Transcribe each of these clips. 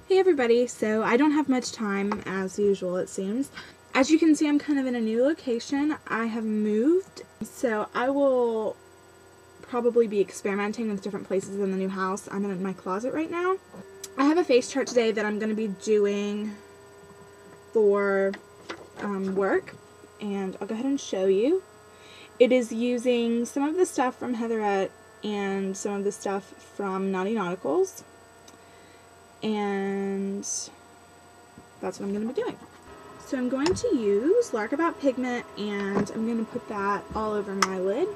Hey everybody, so I don't have much time as usual it seems. As you can see, I'm kind of in a new location. I have moved, so I will probably be experimenting with different places in the new house. I'm in my closet right now. I have a face chart today that I'm going to be doing for work, and I'll go ahead and show you. It is using some of the stuff from Heatherette and some of the stuff from Nauticals. And that's what I'm going to be doing. So I'm going to use Lark pigment, and I'm going to put that all over my lid.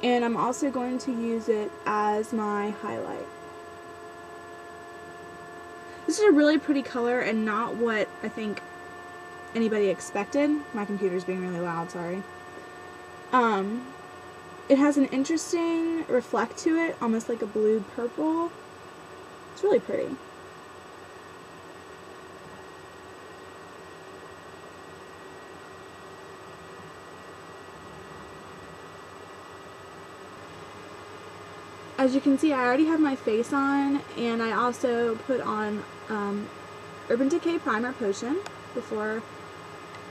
And I'm also going to use it as my highlight. This is a really pretty color and not what I think anybody expected. My computer's being really loud, sorry. It has an interesting reflect to it, almost like a blue purple. It's really pretty. As you can see, I already have my face on, and I also put on Urban Decay Primer Potion before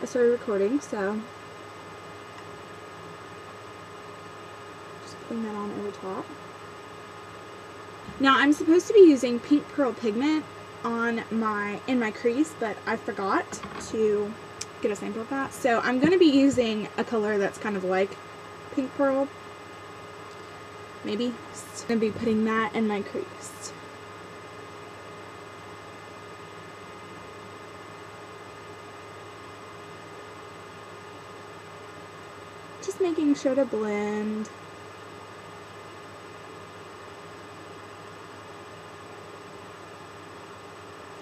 I started recording, so just putting that on over top. Now I'm supposed to be using pink pearl pigment on in my crease, but I forgot to get a sample of that. So I'm going to be using a color that's kind of like pink pearl. Maybe. I'm going to be putting that in my crease. Just making sure to blend.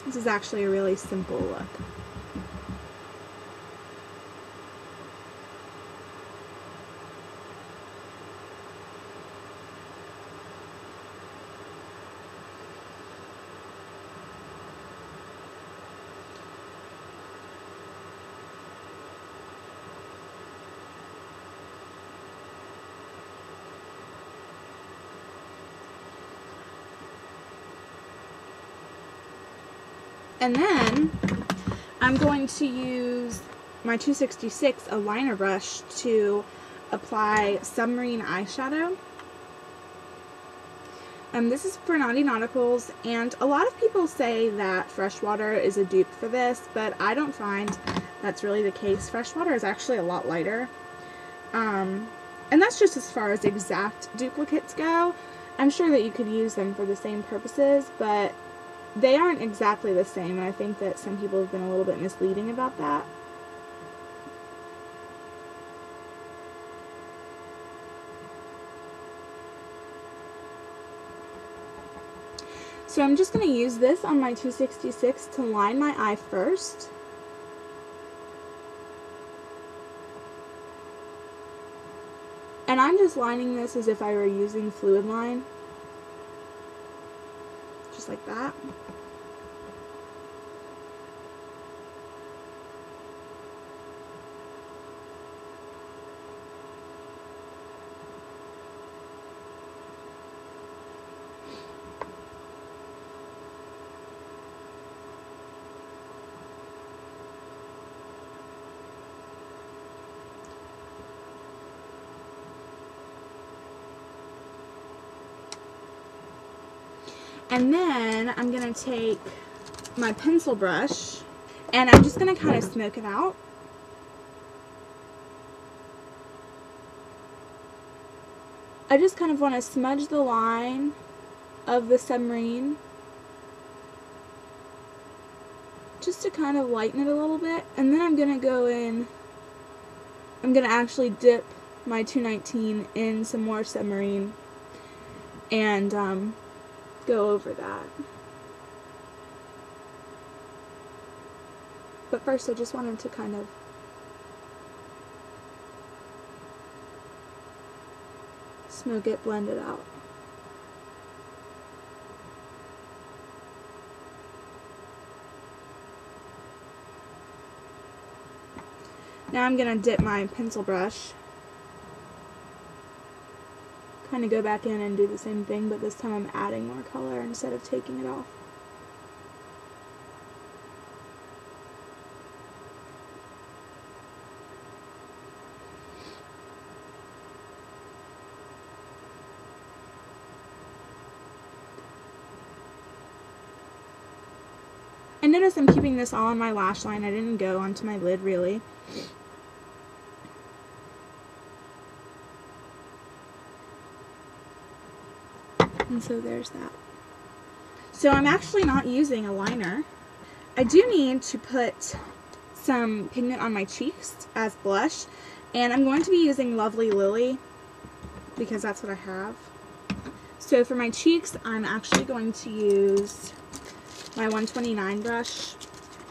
This is actually a really simple look. And then I'm going to use my 266 a liner brush to apply submarine eyeshadow. This is for Nauticals, and a lot of people say that freshwater is a dupe for this, but I don't find that's really the case. Freshwater is actually a lot lighter. And that's just as far as exact duplicates go. I'm sure that you could use them for the same purposes, but they aren't exactly the same, and I think that some people have been a little bit misleading about that. So I'm just going to use this on my 266 to line my eye first. And I'm just lining this as if I were using fluid line. Just like that. And then I'm going to take my pencil brush, and I'm just going to kind of smoke it out. I just kind of want to smudge the line of the submarine, just to kind of lighten it a little bit. And then I'm going to go in, I'm going to actually dip my 219 in some more submarine and go over that. But first I just wanted to kind of smoke it, blend it out. Now I'm going to dip my pencil brush kind of go back in and do the same thing, but this time I'm adding more color instead of taking it off. And notice I'm keeping this all on my lash line. I didn't go onto my lid really. And so there's that. So I'm actually not using a liner. I do need to put some pigment on my cheeks as blush. And I'm going to be using Lovely Lily because that's what I have. So for my cheeks, I'm actually going to use my 129 brush,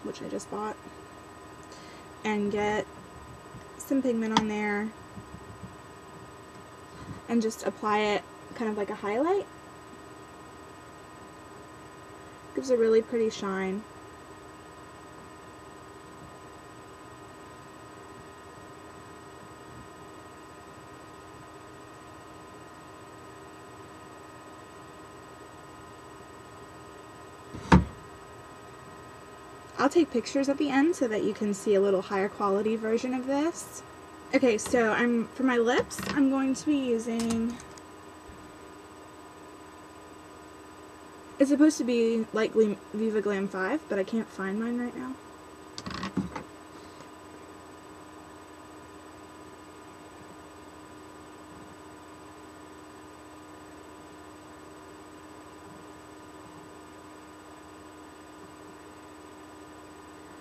which I just bought, and get some pigment on there and just apply it kind of like a highlight. Gives a really pretty shine. I'll take pictures at the end so that you can see a little higher quality version of this. Okay, so for my lips, I'm going to be using, it's supposed to be like Viva Glam 5, but I can't find mine right now.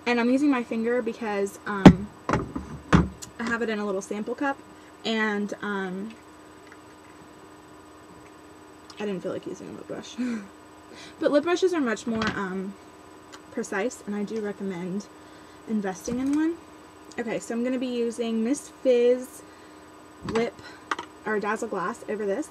And I'm using my finger because I have it in a little sample cup, and I didn't feel like using a lip brush. But lip brushes are much more precise, and I do recommend investing in one. Okay, so I'm going to be using Miss Fizz lip or dazzleglass over this.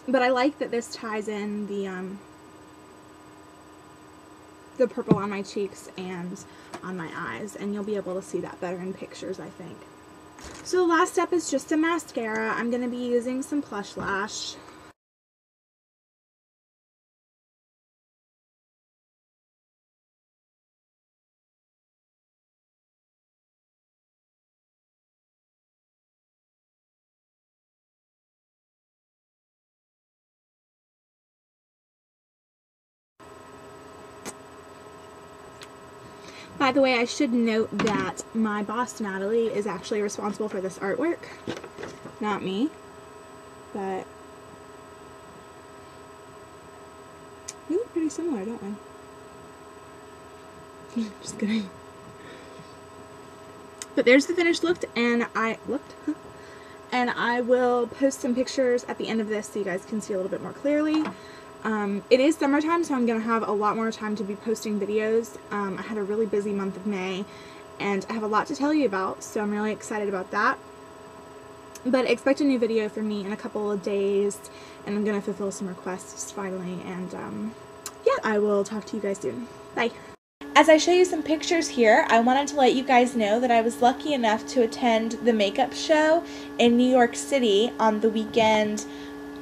But I like that this ties in the purple on my cheeks and on my eyes, and you'll be able to see that better in pictures, I think. So the last step is just a mascara. I'm going to be using some Plush Lash. By the way, I should note that my boss, Natalie, is actually responsible for this artwork, not me, but we look pretty similar, don't we? Just kidding. But there's the finished look, and I will post some pictures at the end of this so you guys can see a little bit more clearly. It is summertime, so I'm going to have a lot more time to be posting videos. I had a really busy month of May, and I have a lot to tell you about, so I'm really excited about that. But expect a new video from me in a couple of days, and I'm going to fulfill some requests finally, and yeah, I will talk to you guys soon. Bye! As I show you some pictures here, I wanted to let you guys know that I was lucky enough to attend the makeup show in New York City on the weekend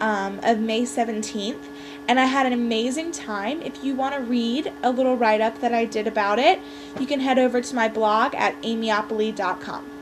of May 17th. And I had an amazing time. If you want to read a little write-up that I did about it, you can head over to my blog at amiapoli.com.